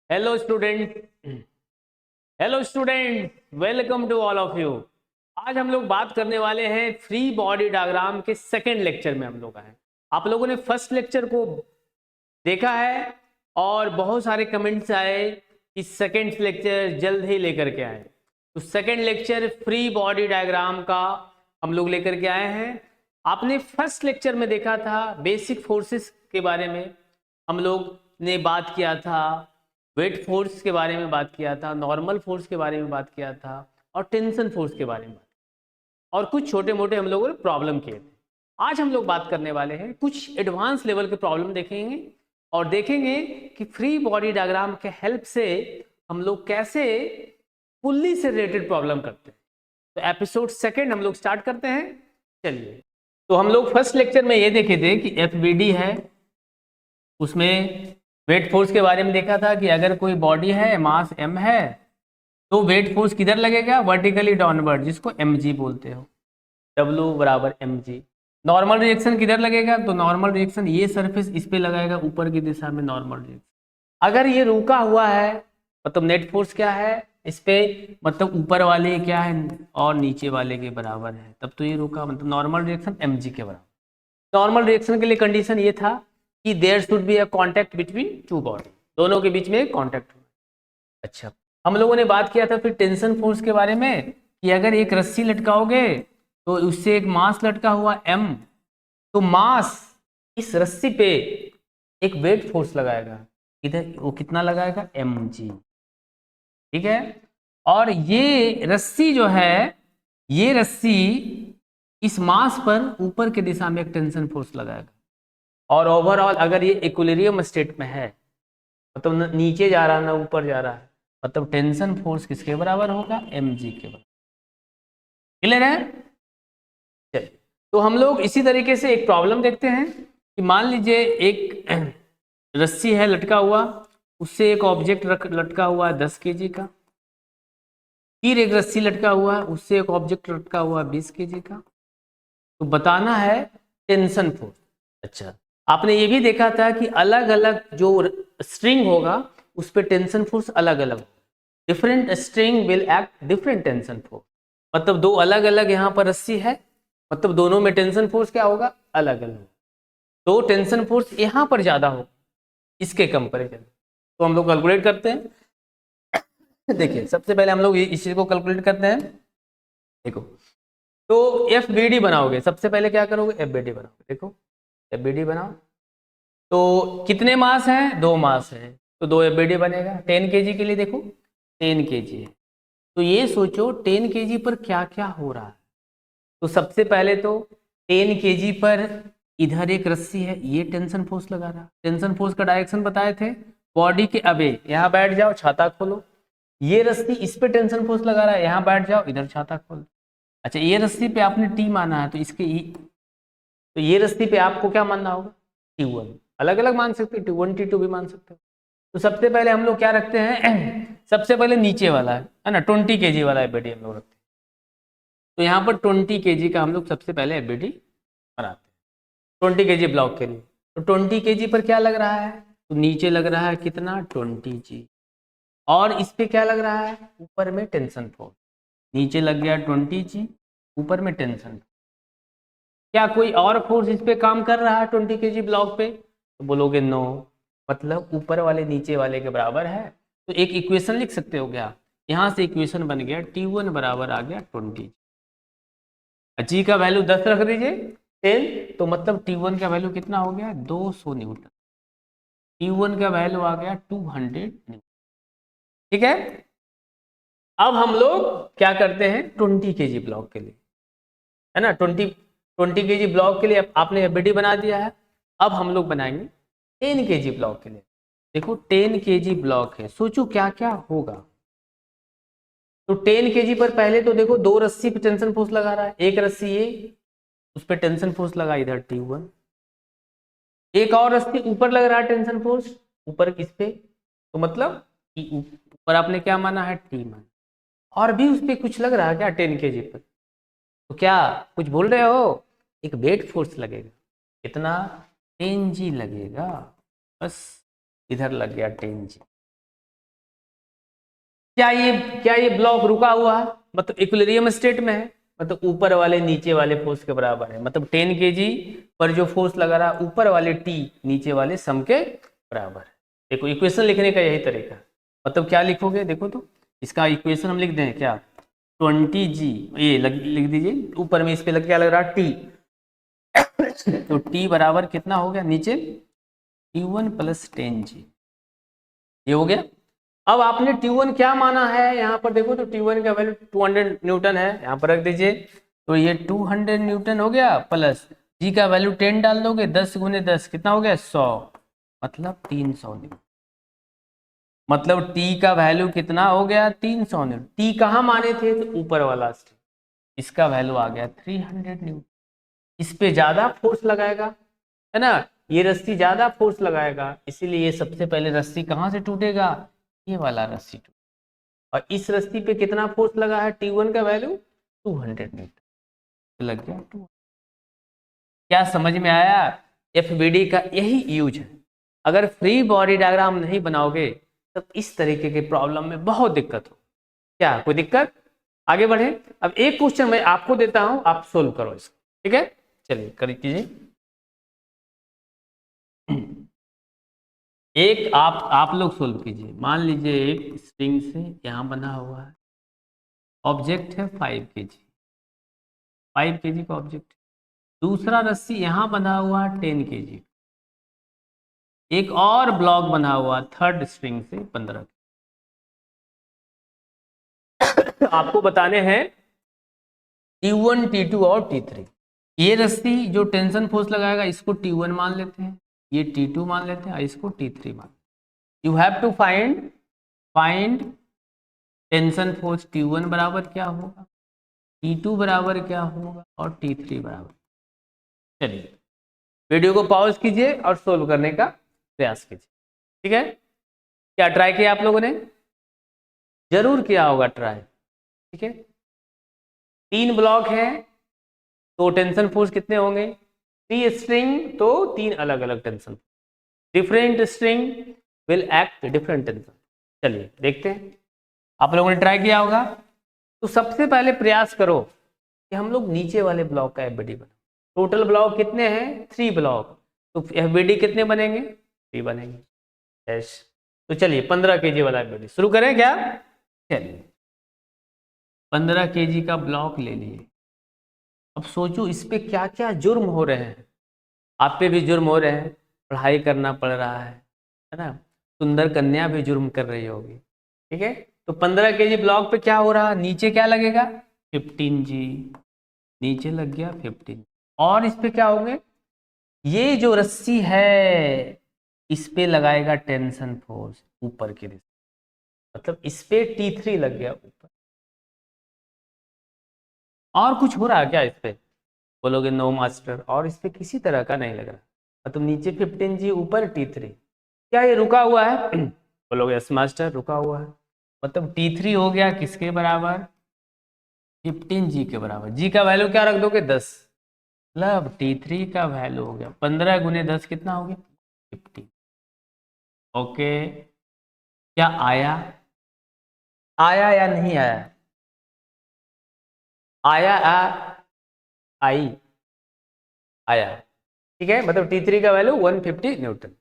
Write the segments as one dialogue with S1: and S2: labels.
S1: Hello student. Hello student, welcome to all of you. आज हम लोग बात करने वाले हैं फ्री बॉडी डायग्राम के सेकेंड लेक्चर में हम लोग आए। आप लोगों ने फर्स्ट लेक्चर को देखा है और बहुत सारे कमेंट्स आए कि सेकेंड लेक्चर जल्द ही लेकर के आए। तो second lecture free body diagram का हम लोग लेकर के आए हैं। आपने फर्स्ट लेक्चर में देखा था बेसिक फोर्सेस के बारे में, हम लोग ने बात किया था, वेट फोर्स के बारे में बात किया था, नॉर्मल फोर्स के बारे में बात किया था और टेंशन फोर्स के बारे में और कुछ छोटे मोटे हम लोगों ने प्रॉब्लम किए थे। आज हम लोग बात करने वाले हैं, कुछ एडवांस लेवल के प्रॉब्लम देखेंगे और देखेंगे कि फ्री बॉडी डायग्राम के हेल्प से हम लोग कैसे फुल्ली से रिलेटेड प्रॉब्लम करते हैं। तो एपिसोड सेकेंड हम लोग स्टार्ट करते हैं। चलिए, तो हम लोग फर्स्ट लेक्चर में ये देखे थे कि एफबीडी है, उसमें वेट फोर्स के बारे में देखा था कि अगर कोई बॉडी है, मास m है, तो वेट फोर्स किधर लगेगा? वर्टिकली डाउनवर्ड, जिसको mg बोलते हो, W बराबर mg। नॉर्मल रिएक्शन किधर लगेगा? तो नॉर्मल रिएक्शन ये सरफेस इस पे लगाएगा, ऊपर की दिशा में नॉर्मल रिएक्शन। अगर ये रुका हुआ है मतलब नेट फोर्स क्या है इस पे, मतलब ऊपर वाले क्या है और नीचे वाले के बराबर है, तब तो ये रुका, मतलब नॉर्मल रिएक्शन mg के बराबर। नॉर्मल रिएक्शन के लिए कंडीशन ये था कि there should be a contact between two body, दोनों के बीच में कांटेक्ट हो। अच्छा, हम लोगों ने बात किया था फिर टेंशन फोर्स के बारे में कि अगर एक रस्सी लटकाओगे तो उससे एक मास लटका हुआ m, तो मास इस रस्सी पे एक वेट फोर्स लगाएगा, इधर वो कितना लगाएगा? mg। ठीक है, और ये रस्सी जो है, ये रस्सी इस मास पर ऊपर के दिशा में एक टेंशन फोर्स लगाएगा। और ओवरऑल अगर ये इक्विलिब्रियम स्टेट में है, मतलब न नीचे जा रहा है ना ऊपर जा रहा है, मतलब टेंशन फोर्स किसके बराबर होगा? mg के बराबर। क्लियर है? चलिए, तो हम लोग इसी तरीके से एक प्रॉब्लम देखते हैं कि मान लीजिए एक रस्सी है लटका हुआ, उससे एक ऑब्जेक्ट लटका हुआ है 10 केजी का, फिर एक रस्सी लटका हुआ है, उससे एक ऑब्जेक्ट लटका हुआ है 20 केजी का। तो बताना है टेंशन फोर्स। अच्छा, आपने ये भी देखा था कि अलग अलग जो स्ट्रिंग होगा उस पर टेंशन फोर्स अलग अलग, different string will act different tension force. मतलब दो अलग अलग यहाँ पर रस्सी है, मतलब दोनों में टेंशन फोर्स क्या होगा? अलग अलग। तो टेंशन फोर्स यहाँ पर ज्यादा हो इसके कंपेरिजन। तो हम लोग कैलकुलेट करते हैं। देखिए, सबसे पहले हम लोग इस चीज को कैलकुलेट करते हैं। देखो, तो एफ बी डी बनाओगे, सबसे पहले क्या करोगे? एफ बी डी बनाओगे। देखो, एफ बी डी बनाओ, तो कितने मास हैं? 2 मास हैं, तो 2 एफ बी डी बनेगा 10 केजी के लिए। देखो 10 केजी है, तो ये सोचो 10 केजी पर क्या क्या हो रहा है। तो सबसे पहले तो 10 केजी पर इधर एक रस्सी है, ये टेंशन फोर्स लगा रहा है। टेंशन फोर्स का डायरेक्शन बताए थे, बॉडी के अबे, यहाँ बैठ जाओ छाता खोलो। ये रस्सी इस पे टेंशन फोर्स लगा रहा है, यहाँ बैठ जाओ, इधर छाता खोलो। अच्छा, ये रस्सी पे आपने टी माना है, तो इसके तो ये रस्सी पे आपको क्या मानना होगा? T1। अलग अलग मान सकते हो, T1 T2 भी मान सकते हो। तो सबसे पहले हम लोग क्या रखते हैं? सबसे पहले नीचे वाला है ना, 20 केजी वाला एफबीडी हम लोग रखते हैं। तो यहाँ पर 20 केजी का हम लोग सबसे पहले एफबीडी बनाते हैं 20 केजी ब्लॉक के लिए। तो 20 केजी पर क्या लग रहा है? तो नीचे लग रहा है कितना? 20 जी। और इस पे क्या लग रहा है? ऊपर में टेंशन फोर्स। नीचे लग गया 20 जी, ऊपर में टेंशन। क्या कोई और फोर्स इस पे काम कर रहा है 20 केजी ब्लॉक पे? तो बोलोगे नो, मतलब ऊपर वाले नीचे वाले के बराबर है। तो एक इक्वेशन लिख सकते हो क्या? यहाँ से इक्वेशन बन गया T1 बराबर आ गया 20। जी का वैल्यू 10 रख दीजिए, 10, तो मतलब T1 का वैल्यू कितना हो गया? 200 न्यूटन। T1 का वैल्यू आ गया 200 न्यूटन। ठीक है, अब हम लोग क्या करते हैं 20 केजी ब्लॉक के लिए, है ना, 20 केजी ब्लॉक के लिए आपने एफबीडी बना दिया है। अब हम लोग बनाएंगे 10 केजी ब्लॉक के लिए। देखो 10 केजी ब्लॉक है, सोचो क्या क्या होगा। तो 10 केजी पर पहले तो देखो दो रस्सी पे टेंशन फोर्स लगा रहा है, एक रस्सी ये, उस पर टेंशन फोर्स लगा इधर T1। एक और रस्सी ऊपर लग रहा है टेंशन फोर्स, ऊपर किस पे? तो मतलब कि ऊपर आपने क्या माना है? T माना। और भी उस पर कुछ लग रहा है क्या 10 केजी पर? तो क्या कुछ बोल रहे हो? एक वेट फोर्स लगेगा, कितना? 10 जी लगेगा। बस इधर लग गया 10 जी। क्या ये ब्लॉक रुका हुआ है, मतलब इक्विलिब्रियम स्टेट में है, मतलब ऊपर वाले नीचे वाले फोर्स के बराबर है, मतलब 10 kg पर जो फोर्स लगा रहा है ऊपर वाले T नीचे वाले सम के बराबर है। देखो इक्वेशन लिखने का यही तरीका, मतलब क्या लिखोगे देखो तो, इसका इक्वेशन हम लिख दें क्या, 20G, ये लिख दीजिए, ऊपर में इस पे क्या लग रहा है T, तो T बराबर कितना हो गया नीचे T1 + 10G, ये हो गया। अब आपने T1 क्या माना है यहाँ पर देखो तो T1 का वैल्यू 200 न्यूटन है, यहाँ पर रख दीजिए, तो ये 200 न्यूटन हो गया, प्लस G का वैल्यू 10 डाल दोगे, 10 × 10 कितना हो गया 100, मतलब 300 न्यूटन, मतलब T का वैल्यू कितना हो गया 300 न्यूटन। T कहाँ माने थे, तो ऊपर वाला स्ट्रिंग, इसका वैल्यू आ गया 300 न्यूटन। इस पे ज्यादा फोर्स लगाएगा, है ना, ये रस्सी ज्यादा फोर्स लगाएगा, इसीलिए ये सबसे पहले रस्सी कहाँ से टूटेगा, ये वाला रस्सी टूटेगा, और इस रस्सी पे कितना फोर्स लगा है, T1 का वैल्यू 200 न्यूटन लग गया 200। क्या समझ में आया, FBD का यही यूज है। अगर फ्री बॉडी डायग्राम नहीं बनाओगे तब इस तरीके के प्रॉब्लम में बहुत दिक्कत हो। क्या कोई दिक्कत, आगे बढ़े। अब एक क्वेश्चन मैं आपको देता हूं, आप सोल्व करो इसको, ठीक है, चलिए कर कीजिए। एक आप लोग सोल्व कीजिए, मान लीजिए एक स्ट्रिंग से यहां बना हुआ है, ऑब्जेक्ट है 5 kg, 5 kg का ऑब्जेक्ट, दूसरा रस्सी यहां बना हुआ है 10 kg, एक और ब्लॉक बना हुआ थर्ड स्ट्रिंग से 15। आपको बताने हैं T1, T2 और T3। ये रस्सी जो टेंशन फोर्स लगाएगा इसको T1 मान लेते हैं, ये T2 मान लेते हैं, इसको T3 मान। You have to find tension force T1 बराबर क्या होगा, T2 बराबर क्या होगा और T3 बराबर। चलिए वीडियो को पॉज कीजिए और सोल्व करने का प्रयास कीजिए, ठीक है। क्या ट्राई किया आप लोगों ने, जरूर किया होगा ट्राई, ठीक है। 3 ब्लॉक है तो टेंशन फोर्स कितने होंगे, 3 स्ट्रिंग तो 3 अलग अलग tension, different string will act different tension. चलिए देखते हैं, आप लोगों ने ट्राई किया होगा। तो सबसे पहले प्रयास करो कि हम लोग नीचे वाले ब्लॉक का एफबीडी बनाए। टोटल ब्लॉक कितने हैं, 3 ब्लॉक, तो एफबीडी कितने बनेंगे, 3 बनेंगे। यस, तो चलिए 15 kg वाला एफबीडी शुरू करें क्या, चलिए 15 kg का ब्लॉक ले लिए। अब सोचो इस पे क्या क्या जुर्म हो रहे हैं, आप पे भी जुर्म हो रहे हैं, पढ़ाई करना पड़ रहा है ना, सुंदर कन्या भी जुर्म कर रही होगी, ठीक है। तो 15 kg ब्लॉक पे क्या हो रहा, नीचे क्या लगेगा 15G, नीचे लग गया 15, और इस पे क्या होंगे, ये जो रस्सी है इस पे लगाएगा टेंशन फोर्स ऊपर की दिशा, मतलब इस पे T3 लग गया ऊपर। और कुछ हो रहा है क्या इस पे, बोलोगे नो मास्टर, और इस पे किसी तरह का नहीं लग रहा, मतलब नीचे 15G ऊपर T3, क्या ये रुका हुआ है बोलोगे यस मास्टर रुका हुआ है, मतलब T3 हो गया किसके बराबर 15G के बराबर। G का वैल्यू क्या रख दोगे 10, मतलब T3 का वैल्यू हो गया 15 × 10 कितना हो गया 50। ओके, क्या आया, आया या नहीं आया, आया आई आया, ठीक है, मतलब T3 का वैल्यू 150 न्यूटन।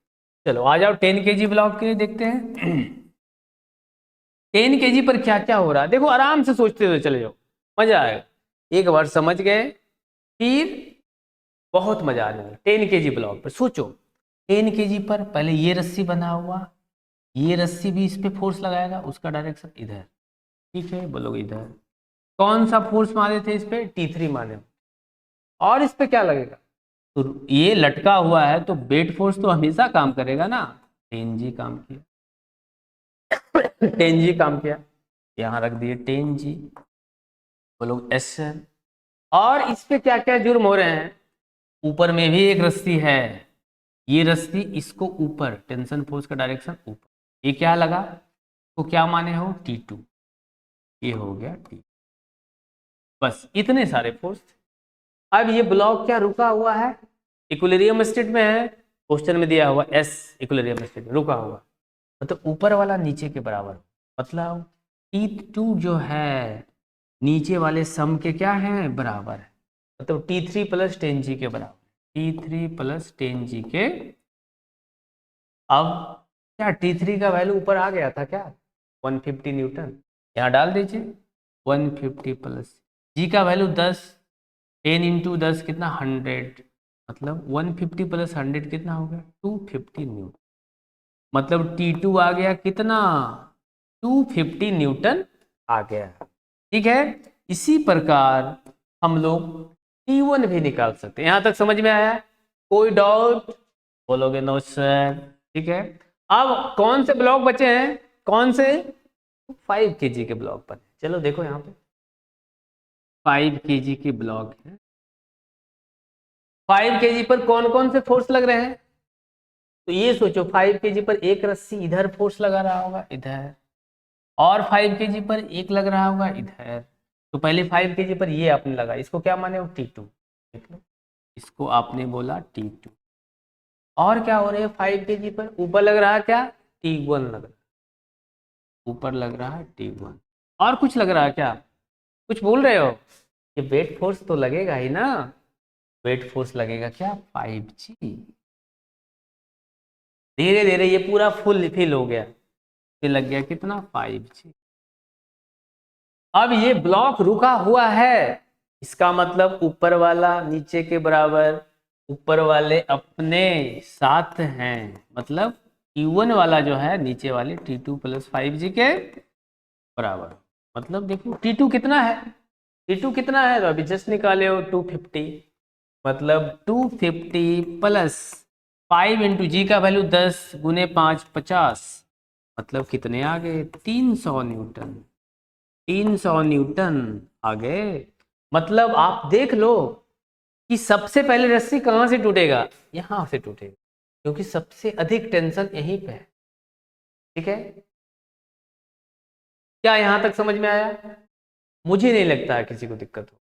S1: चलो आ जाओ 10 kg ब्लॉक के लिए देखते हैं। 10 kg पर क्या क्या हो रहा है, देखो आराम से सोचते हुए चले जाओ, मजा आएगा, एक बार समझ गए फिर बहुत मजा आ जाएगा। 10 kg ब्लॉक पर सोचो, 10 kg पर पहले ये रस्सी बना हुआ, ये रस्सी भी इस पे फोर्स लगाएगा, उसका डायरेक्शन इधर, ठीक है, बोलोगे इधर, कौन सा फोर्स मारे थे इस पे T3 मारे, और इस पे क्या लगेगा, तो ये लटका हुआ है तो वेट फोर्स तो हमेशा काम करेगा ना, 10G काम किया, 10G काम किया, यहाँ रख दिए 10G, बोलो एस। और इस पे क्या क्या जुर्म हो रहे हैं, ऊपर में भी एक रस्सी है, ये रस्सी इसको ऊपर, टेंशन फोर्स का डायरेक्शन ऊपर, ये क्या लगा तो क्या माने हो T2, ये हो गया T, बस इतने सारे फोर्स। अब ये ब्लॉक क्या रुका हुआ है, इक्विलिब्रियम स्टेट में है, क्वेश्चन में दिया हुआ एस इक्विलिब्रियम स्टेट में रुका हुआ, मतलब ऊपर वाला नीचे के बराबर, मतलब T2 जो है नीचे वाले सम के क्या है, बराबर है, मतलब T3 प्लस 10G के बराबर, T3 प्लस 10G के। अब क्या T3 का वैल्यू ऊपर आ गया था क्या, 150 न्यूटन, यहाँ डाल दीजिए 150 प्लस जी का वैल्यू 10, 10 इंटू 10 कितना 100, मतलब 150 प्लस 100 कितना हो गया 250 न्यूटन, मतलब T2 आ गया कितना 250 न्यूटन आ गया। ठीक है, इसी प्रकार हम लोग T1 भी निकाल सकते हैं। यहां तक समझ में आया, कोई डाउट बोलोगे नो सर। ठीक है, अब कौन से ब्लॉक बचे हैं, कौन से 5 kg के ब्लॉक पर, चलो देखो यहाँ पे 5 kg के ब्लॉक है। 5 kg पर कौन कौन से फोर्स लग रहे हैं, तो ये सोचो 5 kg पर एक रस्सी इधर फोर्स लगा रहा होगा इधर, और 5 kg पर एक लग रहा होगा इधर। तो पहले 5 kg पर ये आपने लगा, इसको क्या माने हो T2, देख लो इसको आपने बोला T2। और क्या हो रहा है 5 kg पर ऊपर लग रहा है क्या T1 लग रहा है, ऊपर लग रहा है T1। और कुछ लग रहा है क्या, कुछ बोल रहे हो, ये वेट फोर्स तो लगेगा ही ना, वेट फोर्स लगेगा क्या 5G। धीरे धीरे ये पूरा फुल फिल हो गया, फिर लग गया कितना 5G। अब ये ब्लॉक रुका हुआ है, इसका मतलब ऊपर वाला नीचे के बराबर, ऊपर वाले अपने साथ हैं, मतलब T1 वाला जो है नीचे वाले T2 प्लस 5G के बराबर। मतलब देखो T2 कितना है, T2 कितना है तो अभी जस्ट निकाले हो 250, मतलब 250 प्लस 5 इंटू जी का वैल्यू 10 गुने 5 50, मतलब कितने आ गए 300 न्यूटन, 300 न्यूटन आ गए। मतलब आप देख लो कि सबसे पहले रस्सी कहाँ से टूटेगा, यहां से टूटेगा, क्योंकि सबसे अधिक टेंशन यहीं पे है। ठीक है, क्या यहां तक समझ में आया, मुझे नहीं लगता है किसी को दिक्कत हो,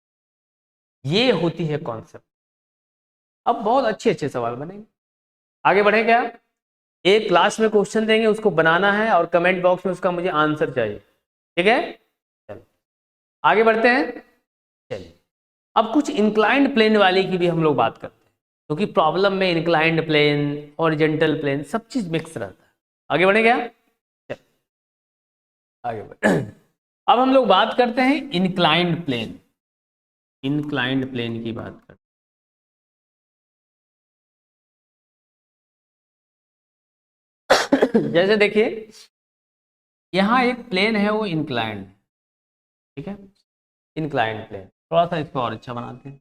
S1: ये होती है कॉन्सेप्ट। अब बहुत अच्छे अच्छे सवाल बनेंगे, आगे बढ़े क्या, एक क्लास में क्वेश्चन देंगे उसको बनाना है और कमेंट बॉक्स में उसका मुझे आंसर चाहिए। ठीक है, चलो आगे बढ़ते हैं। चलिए अब कुछ इंक्लाइंड प्लेन वाले की भी हम लोग बात करते हैं, क्योंकि प्रॉब्लम में इंक्लाइंड प्लेन हॉरिजॉन्टल प्लेन सब चीज मिक्स रहता है। आगे बढ़े क्या, चलिए आगे बढ़े। अब हम लोग बात करते हैं इंक्लाइंड प्लेन, इंक्लाइंड प्लेन की बात करते हैं। जैसे देखिए यहाँ एक प्लेन है वो इंक्लाइंड, ठीक है, इंक्लाइंड प्लेन, थोड़ा सा इसको और अच्छा बनाते हैं।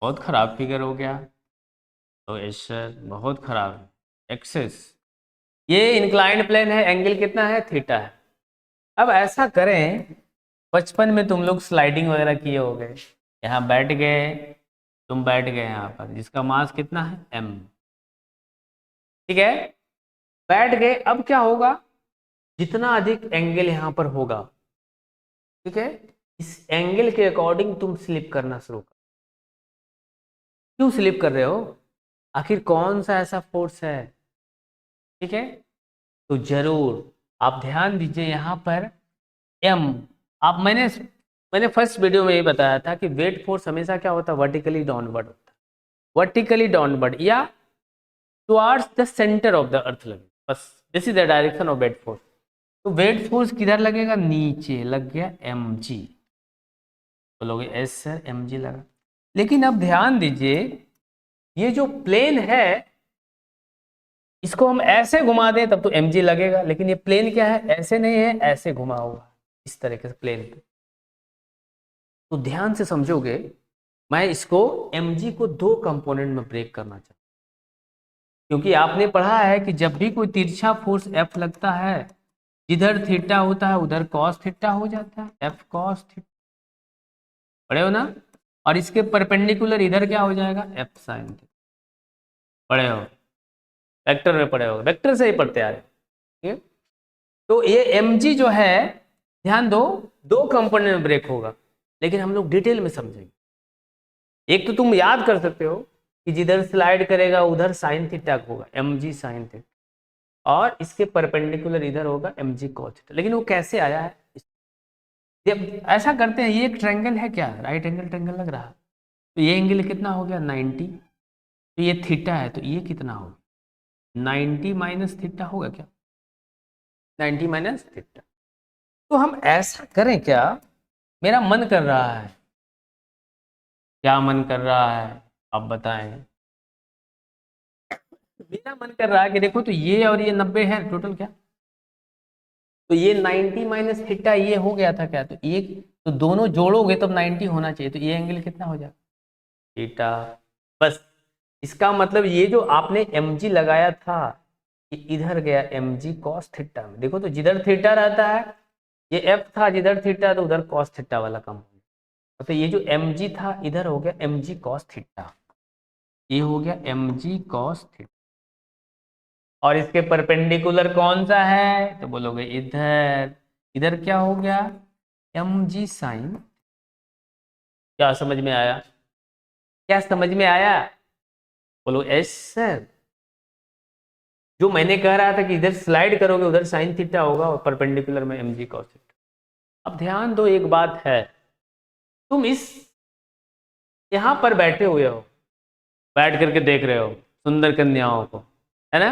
S1: बहुत खराब फिगर हो गया, तो यस सर बहुत खराब है, एक्सेस। ये इंक्लाइंड प्लेन है, एंगल कितना है थीटा है। अब ऐसा करें, बचपन में तुम लोग स्लाइडिंग वगैरह किए हो गए, यहाँ बैठ गए, तुम बैठ गए यहाँ पर, जिसका मास कितना है m, ठीक है, बैठ गए। अब क्या होगा, जितना अधिक एंगल यहाँ पर होगा, ठीक है, इस एंगल के अकॉर्डिंग तुम स्लिप करना शुरू कर। क्यों स्लिप कर रहे हो, आखिर कौन सा ऐसा फोर्स है, ठीक है, तो जरूर आप ध्यान दीजिए यहाँ पर m। आप मैंने फर्स्ट वीडियो में ये बताया था कि वेट फोर्स हमेशा क्या होता है, वर्टिकली डाउनवर्ड होता है, वर्टिकली डाउनवर्ड या towards the centre of the earth लगे, बस this is the direction of weight force. तो वेट फोर्स किधर लगेगा, नीचे लग गया mg, बोलोगे एस सर mg लगा, लेकिन अब ध्यान दीजिए ये जो प्लेन है इसको हम ऐसे घुमा दें तब तो mg लगेगा, लेकिन ये प्लेन क्या है, ऐसे नहीं है, ऐसे घुमा हुआ इस तरीके से प्लेन पे। तो ध्यान से समझोगे, मैं इसको mg को दो कंपोनेंट में ब्रेक करना चाहता हूं, क्योंकि आपने पढ़ा है कि जब भी कोई तिरछा फोर्स F लगता है, जिधर थीटा होता है उधर कॉस थीटा हो जाता है, F कॉस थीटा, पढ़े हो ना, और इसके परपेंडिकुलर इधर क्या हो जाएगा F साइन थीटा, पढ़े हो, वेक्टर में पढ़े हो, वेक्टर से ही पढ़ते आ रहे, ठीक है। तो ये mg जो है, ध्यान दो, दो कंपोनेंट में ब्रेक होगा, लेकिन हम लोग डिटेल में समझेंगे। एक तो तुम याद कर सकते हो कि जिधर स्लाइड करेगा उधर साइन थीटा होगा, mg साइन थीटा, और इसके परपेंडिकुलर इधर होगा mg cos थीटा। लेकिन वो कैसे आया है, जब ऐसा करते हैं, ये एक ट्रायंगल है क्या, राइट एंगल ट्रायंगल लग रहा है, तो ये एंगल कितना हो गया 90, तो ये थीटा है, तो ये कितना होगा 90 माइनस थीटा होगा क्या, 90 माइनस थीटा। तो हम ऐसा करें क्या, मेरा मन कर रहा है, क्या मन कर रहा है आप बताएं। मेरा मन कर रहा है कि देखो, तो ये और ये 90 है टोटल क्या, तो ये 90 माइनस थीटा ये हो गया था क्या, तो ये, तो दोनों जोड़ोगे तब 90 होना चाहिए, तो ये एंगल कितना हो जाएगा थीटा। बस इसका मतलब ये जो आपने mg लगाया था, ये इधर गया mg cos थीटा में। देखो तो जिधर थीटा रहता है, ये f था, जिधर थीटा तो उधर cos थीटा वाला कम हो गया, तो ये जो mg था इधर हो गया mg cos थीटा, ये हो गया mg cos थीटा। और इसके परपेंडिकुलर कौन सा है, तो बोलोगे इधर, इधर क्या हो गया mg sin। क्या समझ में आया, क्या समझ में आया, बोलो यस सर। जो मैंने कह रहा था कि इधर स्लाइड करोगे उधर साइन थीटा होगा और परपेंडिकुलर में mg cos थीटा। अब ध्यान दो, एक बात है, तुम इस यहां पर बैठे हुए हो, बैठ करके देख रहे हो सुंदर कन्याओं को, है ना,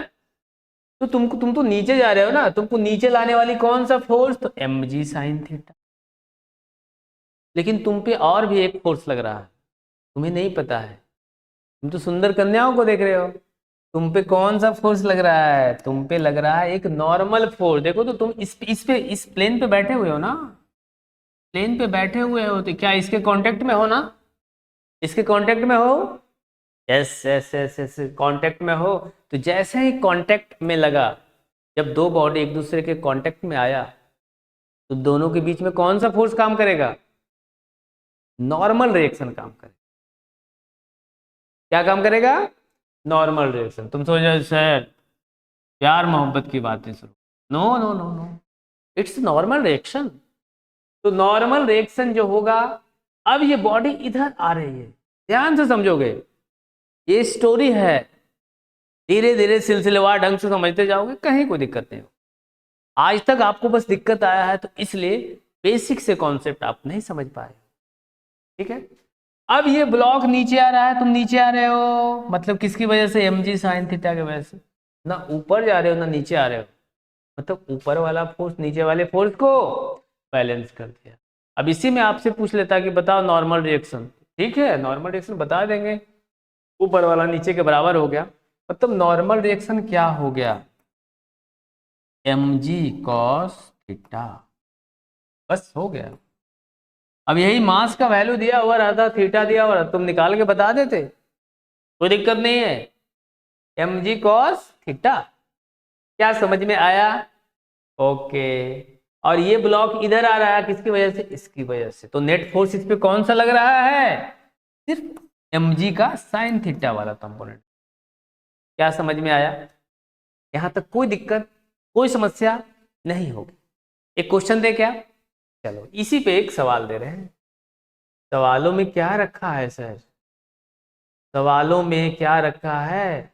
S1: तो तुम तो नीचे जा रहे हो ना, तुमको नीचे लाने वाली कौन सा फोर्स, तो mg sin थीटा। लेकिन तुम पे और भी एक फोर्स लग रहा है, तुम्हें नहीं पता है, तुम तो सुंदर कन्याओं को देख रहे हो, तुम पे कौन सा फोर्स लग रहा है, तुम पे लग रहा है एक नॉर्मल फोर्स। देखो तो तुम इस प्लेन पे बैठे हुए हो ना, प्लेन पे बैठे हुए हो, तो क्या इसके कांटेक्ट में हो ना, इसके कांटेक्ट में हो, yes yes yes yes contact में हो। तो जैसे ही कांटेक्ट में लगा, जब दो बॉडी एक दूसरे के कांटेक्ट में आया, तो दोनों के बीच में कौन सा फोर्स काम करेगा, नॉर्मल रिएक्शन काम करेगा। क्या काम करेगा, नॉर्मल रिएक्शन। तुम सोच रहे हो सर प्यार मोहब्बत की बातें सुनो, no no no no, it's normal reaction. तो नॉर्मल रिएक्शन जो होगा, अब ये बॉडी इधर आ रही है, ध्यान से समझोगे, ये स्टोरी है, धीरे धीरे सिलसिलेवार ढंग से समझते जाओगे, कहीं कोई दिक्कत नहीं हो। आज तक आपको बस दिक्कत आया है, तो इसलिए बेसिक से कॉन्सेप्ट आप नहीं समझ पाए, ठीक है। अब ये ब्लॉक नीचे आ रहा है, तुम नीचे आ रहे हो, मतलब किसकी वजह से, mg sin थीटा की वजह से, ना ऊपर जा रहे हो ना नीचे आ रहे हो, मतलब ऊपर वाला फोर्स नीचे वाले फोर्स को बैलेंस कर दिया। अब इसी में आपसे पूछ लेता कि बताओ नॉर्मल रिएक्शन, ठीक है नॉर्मल रिएक्शन बता देंगे, ऊपर वाला नीचे के बराबर हो गया, मतलब नॉर्मल रिएक्शन क्या हो गया, mg cos थीटा, बस हो गया। अब यही मास का वैल्यू दिया हुआ रहता, थीटा दिया हुआ रहता, तुम निकाल के बता देते, कोई दिक्कत नहीं है, mg cos थीटा। क्या समझ में आया, ओके। और ये ब्लॉक इधर आ रहा है किसकी वजह से, इसकी वजह से, तो नेट फोर्स इस पे कौन सा लग रहा है, सिर्फ mg का साइन थीटा वाला कंपोनेंट। क्या समझ में आया, यहां तक कोई दिक्कत, कोई समस्या नहीं होगी। एक क्वेश्चन दे क्या, चलो इसी पे एक सवाल दे रहे हैं। सवालों में क्या रखा है सर, सवालों में क्या रखा है,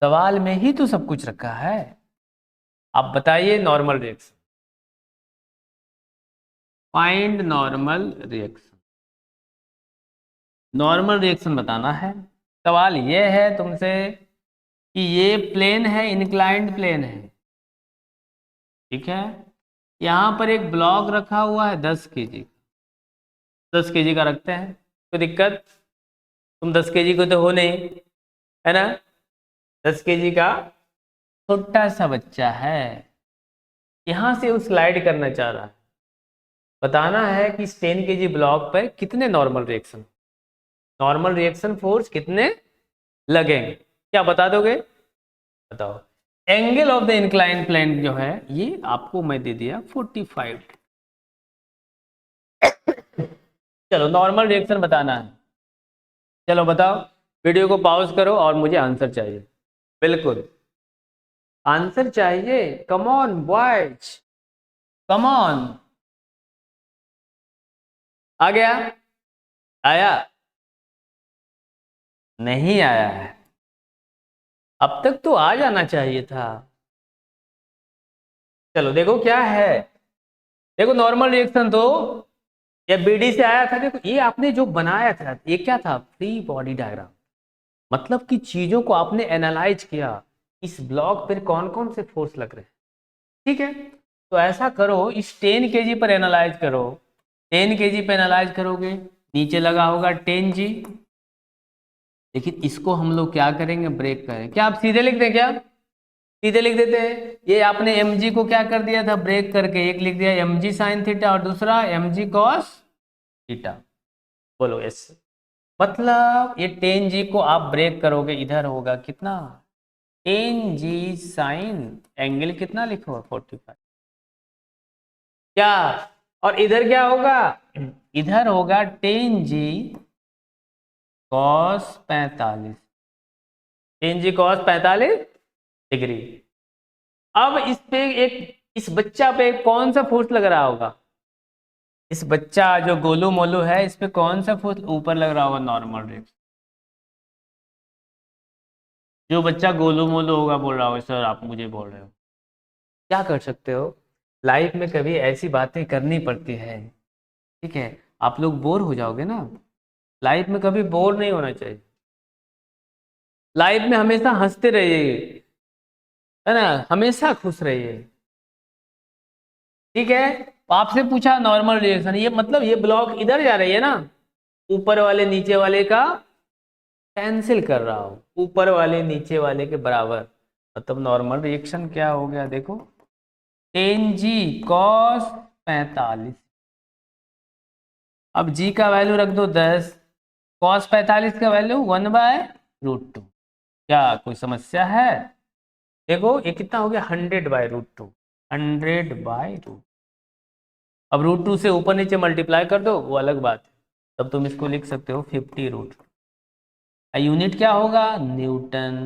S1: सवाल में ही तो सब कुछ रखा है। आप बताइए normal reaction, find normal reaction, normal reaction बताना है। सवाल ये है तुमसे कि ये प्लेन है, इंक्लाइंड प्लेन है, ठीक है, यहाँ पर एक ब्लॉक रखा हुआ है 10 kg, 10 kg का रखते हैं, कोई दिक्कत, तुम 10 kg को तो हो नहीं, है ना, 10 kg का छोटा सा बच्चा है, यहाँ से वो स्लाइड करना चाह रहा है, बताना है कि इस 10 kg ब्लॉक पर कितने normal reaction, normal reaction force कितने लगेंगे, क्या बता दोगे, बताओ। Angle of the incline plane जो है ये आपको मैं दे दिया 45। चलो नॉर्मल रिएक्शन बताना है, चलो बताओ, वीडियो को पॉज करो और मुझे आंसर चाहिए, बिल्कुल आंसर चाहिए, come on boys, come on, आ गया, आया, नहीं आया है, अब तक तो आ जाना चाहिए था। चलो देखो क्या है। देखो नॉर्मल रिएक्शन तो ये बीडी से आया था। देखो ये आपने जो बनाया था ये क्या था, फ्री बॉडी डायग्राम। मतलब कि चीजों को आपने एनालाइज किया, इस ब्लॉक पर कौन कौन से फोर्स लग रहे हैं। ठीक है, तो ऐसा करो, इस 10 kg पर एनालाइज करो। 10 kg पे एनालाइज करोगे, नीचे लगा होगा 10G। लेकिन इसको हम लोग क्या करेंगे, ब्रेक करें। क्या आप सीधे लिख दें, क्या सीधे लिख देते हैं? ये आपने mg को क्या कर दिया था, ब्रेक करके एक लिख दिया mg साइन थीटा और दूसरा mg कॉस थीटा। बोलो यस। मतलब ये 10G को आप ब्रेक करोगे, इधर होगा कितना, 10G साइन एंगल कितना लिखो 45। क्या, और इधर क्या होगा, इधर होगा 10G cos 45, 10G cos 45 degree. अब इस पे एक, इस बच्चा पे कौन सा फोर्स लग रहा होगा, इस बच्चा जो गोलू मोलू है इस पे कौन सा फोर्स ऊपर लग रहा होगा, नॉर्मल रेट। जो बच्चा गोलू मोलू होगा बोल रहा होगा सर आप मुझे बोल रहे हो। क्या कर सकते हो, लाइफ में कभी ऐसी बातें करनी पड़ती है। ठीक है, आप लोग बोर हो जाओगे ना, लाइफ में कभी बोर नहीं होना चाहिए। लाइफ में हमेशा हंसते रहिए, है ना, हमेशा खुश रहिए। ठीक है, आपसे पूछा नॉर्मल रिएक्शन, ये मतलब ये ब्लॉक इधर जा रही है ना, ऊपर वाले नीचे वाले का कैंसिल कर रहा हूं, ऊपर वाले नीचे वाले के बराबर। मतलब नॉर्मल रिएक्शन क्या हो गया, देखो 10G कॉस 45। अब G का वैल्यू रख दो 10, कॉस 45 का वैल्यू 1/√2। क्या कोई समस्या है? देखो ये कितना हो गया, 100/√2, 100/√2। अब √2 से ऊपर नीचे मल्टीप्लाई कर दो, वो अलग बात है, तब तुम इसको लिख सकते हो 50√2। यूनिट क्या होगा, न्यूटन।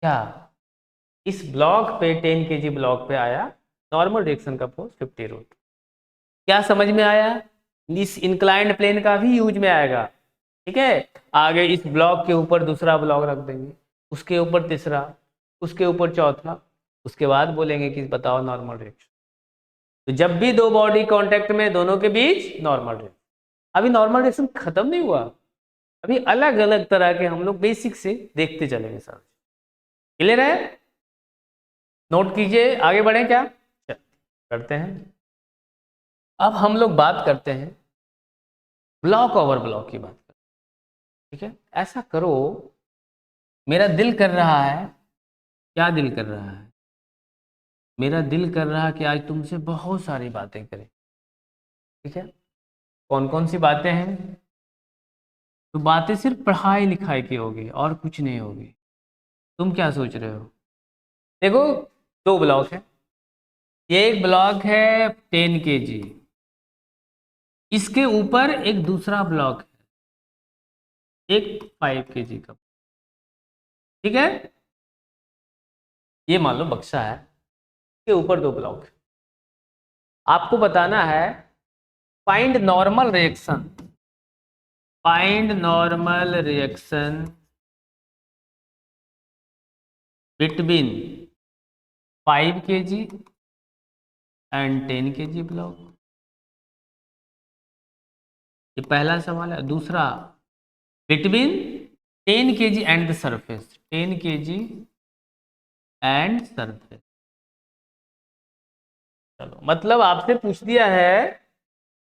S1: क्या, इस ब्लॉक पे 10 kg ब्लॉक पे आया, नॉर्मल रिएक्शन का फोर्स 50√2। क्या समझ में आया? इस इंक्लाइंड प्लेन का भी यूज में आएगा। ठीक है, आगे इस ब्लॉक के ऊपर दूसरा ब्लॉक रख देंगे, उसके ऊपर तीसरा, उसके ऊपर चौथा, उसके बाद बोलेंगे कि बताओ नॉर्मल रिएक्शन। तो जब भी दो बॉडी कांटेक्ट में, दोनों के बीच नॉर्मल रिएक्शन। अभी नॉर्मल रिएक्शन खत्म नहीं हुआ, अभी अलग अलग तरह के हम लोग बेसिक से देखते चलेंगे सर। क्लियर है? नोट कीजिए, आगे बढ़े क्या, करते हैं। अब हम लोग बात करते हैं ब्लॉक ओवर ब्लॉक की बात करते हैं। ठीक है, ऐसा करो, मेरा दिल कर रहा है, क्या दिल कर रहा है, मेरा दिल कर रहा है कि आज तुमसे बहुत सारी बातें करें। ठीक है, कौन कौन सी बातें हैं, तो बातें सिर्फ पढ़ाई लिखाई की होगी और कुछ नहीं होगी। तुम क्या सोच रहे हो? देखो दो ब्लॉक है, ये एक ब्लॉक है 10 kg, इसके ऊपर एक दूसरा ब्लॉक है एक 5 kg का। ठीक है, ये मान लो बक्सा है, इसके ऊपर दो ब्लॉक है। आपको बताना है find normal reaction, find normal reaction between 5 kg and 10 kg block. ये पहला सवाल है। दूसरा, between 10 kg and the surface, 10 kg and surface. चलो, मतलब आपसे पूछ दिया है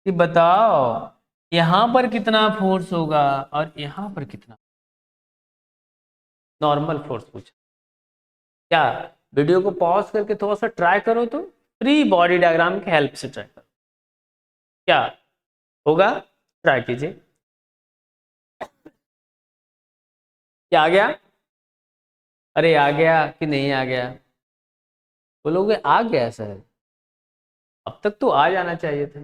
S1: कि बताओ यहां पर कितना फोर्स होगा और यहां पर कितना, नॉर्मल फोर्स पूछा। क्या, वीडियो को पॉज करके थोड़ा सा ट्राई करो, तो फ्री बॉडी डायग्राम की हेल्प से ट्राई करो, क्या होगा, ट्राई कीजिए। क्या आ गया, अरे आ गया कि नहीं आ गया, बोलोगे आ गया सर, अब तक तो आ जाना चाहिए था।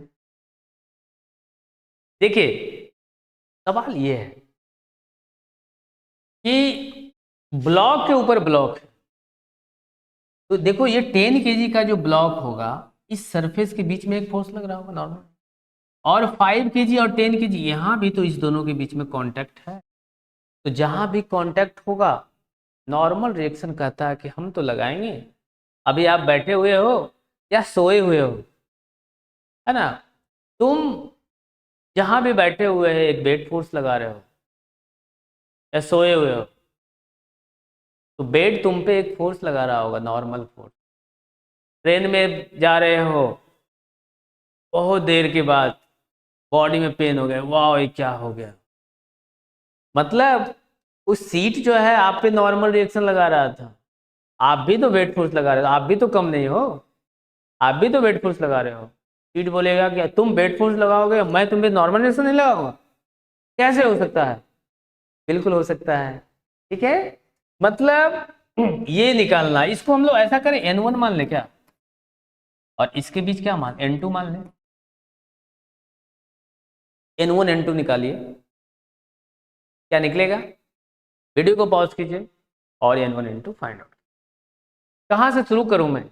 S1: देखिए सवाल ये है कि ब्लॉक के ऊपर ब्लॉक है, तो देखो ये 10 kg का जो ब्लॉक होगा, इस सरफेस के बीच में एक फोर्स लग रहा होगा नॉर्मल, और 5 kg और 10 kg यहाँ भी तो इस दोनों के बीच में कांटेक्ट है। तो जहां भी कांटेक्ट होगा नॉर्मल रिएक्शन कहता है कि हम तो लगाएंगे, अभी आप बैठे हुए हो या सोए हुए हो, है ना, तुम जहां भी बैठे हुए हैं एक वेट फोर्स लगा रहे हो या सोए हुए हो, तो बेड तुम पे एक फोर्स लगा रहा होगा, नॉर्मल फोर्स। ट्रेन में जा रहे हो, बहुत देर के बाद बॉडी में पेन हो गया, वाह ये क्या हो गया, मतलब उस सीट जो है आप पे नॉर्मल रिएक्शन लगा रहा था, आप भी तो वेट फोर्स लगा रहे हो, आप भी तो कम नहीं हो, आप भी तो वेट फोर्स लगा रहे हो। सीट बोलेगा कि तुम वेट फोर्स लगाओगे, मैं तुम पे नॉर्मल रिएक्शन नहीं लगाऊंगा, कैसे हो सकता है? बिल्कुल हो सकता है। ठीक है, मतलब ये निकालना, इसको हम लोग ऐसा करें N1 मान ले क्या, और इसके बीच क्या मान N2 मान ले, N1 N2 निकालिए, क्या निकलेगा? वीडियो को पॉज कीजिए और N1 N2 फाइंड आउट। कहाँ से शुरू करूं मैं,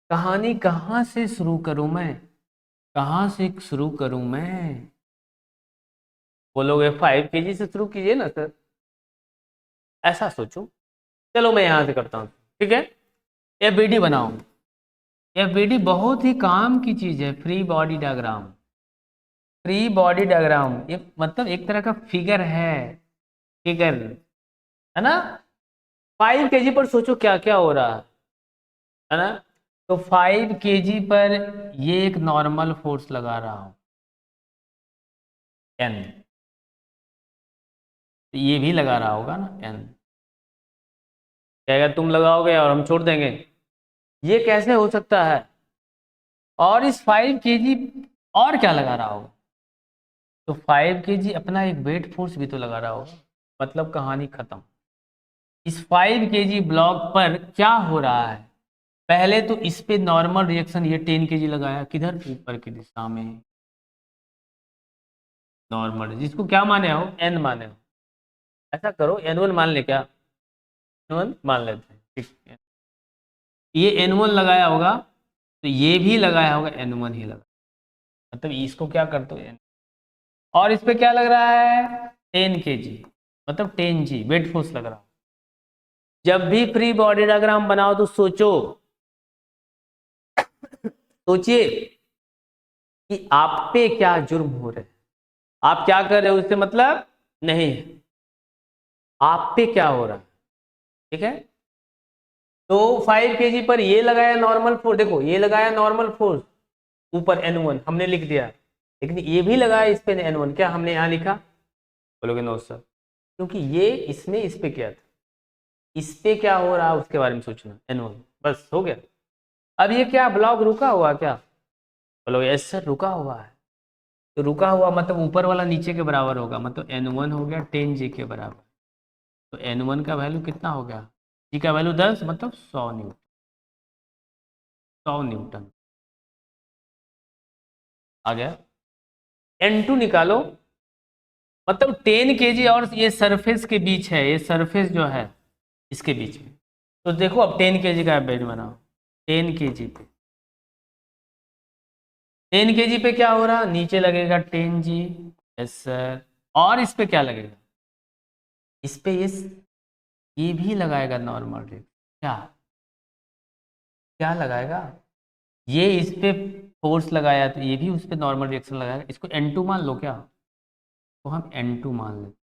S1: कहानी कहाँ से शुरू करूं मैं, कहाँ से शुरू करूं मैं? बोलोगे 5 kg से शुरू कीजिए ना सर, ऐसा सोचो। चलो मैं यहां से करता हूं, ठीक है। एफबीडी बनाओ, एफबीडी बहुत ही काम की चीज है, free body diagram. Free body diagram ये मतलब एक तरह का फिगर है, फिगर, है ना। 5 kg पर सोचो क्या क्या हो रहा है ना। तो 5 kg पर ये एक नॉर्मल फोर्स लगा रहा हूं एन, तो ये भी लगा रहा होगा ना एन, क्या तुम लगाओगे और हम छोड़ देंगे, ये कैसे हो सकता है? और इस 5 kg और क्या लगा रहा होगा? तो 5 kg अपना एक वेट फोर्स भी तो लगा रहा होगा, मतलब कहानी खत्म। इस 5 kg ब्लॉक पर क्या हो रहा है, पहले तो इस पे नॉर्मल रिएक्शन, ये 10 kg लगाया किधर, ऊपर की दिशा में, नॉर्मल, जिसको क्या माने हो एन माने हो, ऐसा करो N1 मान ले क्या, N1 मान लेते हैं, ठीक है। ये N1 लगाया होगा, तो ये भी लगाया होगा N1 ही लगा, मतलब इसको क्या करते हो N, और इस पे क्या लग रहा है 10 kg, मतलब 10G वेट फोर्स लग रहा है। जब भी फ्री बॉडी डायग्राम बनाओ तो सोचो, सोचिए कि आप पे क्या जुर्म हो रहे हैं, आप क्या कर रहे हो उससे मतलब नहीं है, आप पे क्या हो रहा है, ठीक है। तो 5 kg पर ये लगाया नॉर्मल फोर्स, देखो ये लगाया नॉर्मल फोर्स ऊपर N1 हमने लिख दिया, लेकिन ये भी लगाया इस पे N1, क्या हमने यहाँ लिखा? बोलोगे नो सर, क्योंकि ये इसने इस पे किया था, इस पे क्या हो रहा है उसके बारे में सोचना, N1 बस हो गया। अब ये क्या ब्लॉक रुका हुआ क्या? बोलोगे यस सर रुका हुआ है, तो रुका हुआ मतलब ऊपर वाला नीचे के बराबर होगा, मतलब N1 हो गया 10G के बराबर, तो N1 का वैल्यू कितना हो गया, जी का वैल्यू 10, मतलब 100 न्यूटन, 100 न्यूटन आ गया। N2 निकालो, मतलब 10 kg और ये सरफेस के बीच है, ये सरफेस जो है इसके बीच में, तो देखो अब 10 kg का बेड बनाओ, 10 kg पे, 10 kg पे क्या हो रहा, नीचे लगेगा 10G, यस सर, और इस पे क्या लगेगा, इस पे ये भी लगाएगा नॉर्मल रेट, क्या क्या लगाएगा, ये इस पे फोर्स लगाया तो ये भी उस पे नॉर्मल रिएक्शन लगाएगा, इसको N2 मान लो क्या, तो हम N2 मान लेते।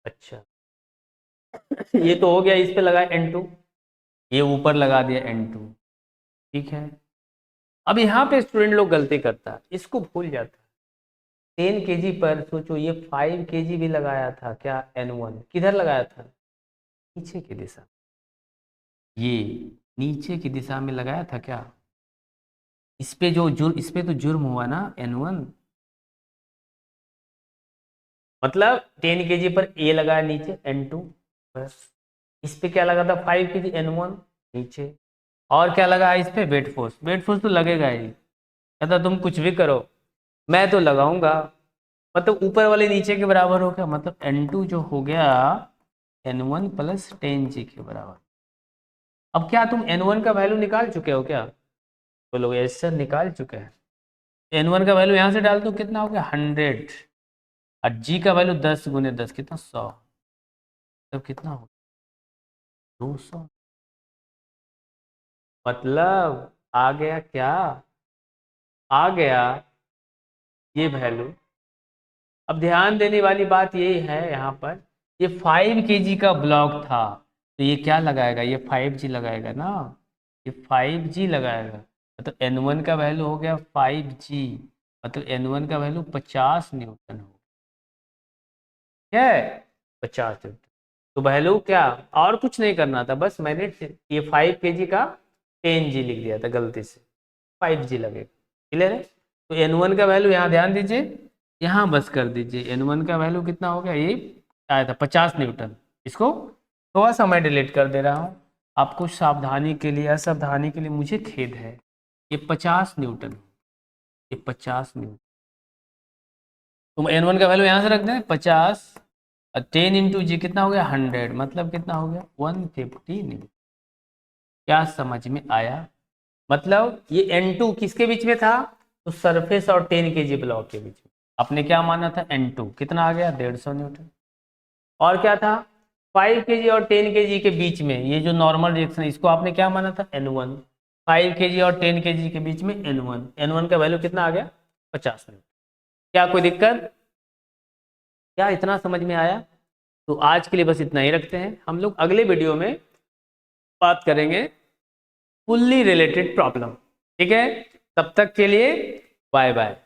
S1: अच्छा ये तो हो गया, इस पे लगा N2, ये ऊपर लगा दिया N2, ठीक है। अब यहाँ पे स्टूडेंट लोग गलती करता है, इसको भूल जाता है। 10 kg पर सोचो ये 5 kg भी लगाया था क्या, N1 किधर लगाया था, नीचे की दिशा, ये नीचे की दिशा में लगाया था क्या, इस पे जो जुर्म, इस पे तो जुर्म हुआ ना N1, मतलब 10 kg पर ए लगाया नीचे N2, बस इस पे क्या लगा था 5 kg N1 नीचे, और क्या लगा इस पे वेट फोर्स, वेट फोर्स तो लगेगा ही, कहता तुम कुछ भी करो मैं तो लगाऊंगा, मतलब ऊपर वाले नीचे के बराबर हो गया, मतलब N2 जो हो गया N1 प्लस 10G के बराबर। अब क्या तुम N1 का वैल्यू निकाल चुके हो क्या, बोलोगे यस सर निकाल चुके हैं। N1 का वैल्यू यहाँ से डाल दो, कितना हो गया 100, और G का वैल्यू 10 × 10 कितना 100, तब कितना हो, 200। मतलब आ गया क्या, आ गया ये वैल्यू। अब ध्यान देने वाली बात ये है यहाँ पर, ये 5 kg का ब्लॉक था, तो ये क्या लगाएगा, ये 5G लगाएगा ना, ये 5G लगाएगा। मतलब N1 का वैल्यू हो गया 5G, मतलब N1 का वैल्यू 50 न्यूटन हो, क्या है, 50 न्यूटन। तो वैल्यू क्या, और कुछ नहीं करना था, बस मैंने ये 5 kg का 10G लिख दिया था गलती से, 5G लगेगा। क्लियर है। तो N1 का वैल्यू यहाँ ध्यान दीजिए, यहाँ बस कर दीजिए, N1 का वैल्यू कितना हो गया, ये आया था 50 न्यूटन। इसको थोड़ा सा मैं डिलीट कर दे रहा हूँ, आपको सावधानी के लिए, असावधानी के लिए मुझे खेद है। ये 50 न्यूटन, ये 50 न्यूटन। तुम N1 का वैल्यू यहाँ से रख दें 50, और 10 × G कितना हो गया 100, मतलब कितना हो गया 150 न्यूटन। क्या समझ में आया। मतलब ये N2 किसके बीच में था, तो सरफेस और 10 kg ब्लॉक के बीच में। आपने क्या माना था, N2 कितना आ गया 150 न्यूटन। और क्या था, 5 kg और 10 kg के बीच में ये जो नॉर्मल रिएक्शन है, इसको आपने क्या माना था N1। 5 kg और 10 kg के बीच में N1, N1 का वैल्यू कितना आ गया 50 न्यूटन। क्या कोई दिक्कत, क्या इतना समझ में आया। तो आज के लिए बस इतना ही रखते हैं, हम लोग अगले वीडियो में बात करेंगे फुल्ली रिलेटेड प्रॉब्लम। ठीक है, तब तक के लिए बाय बाय।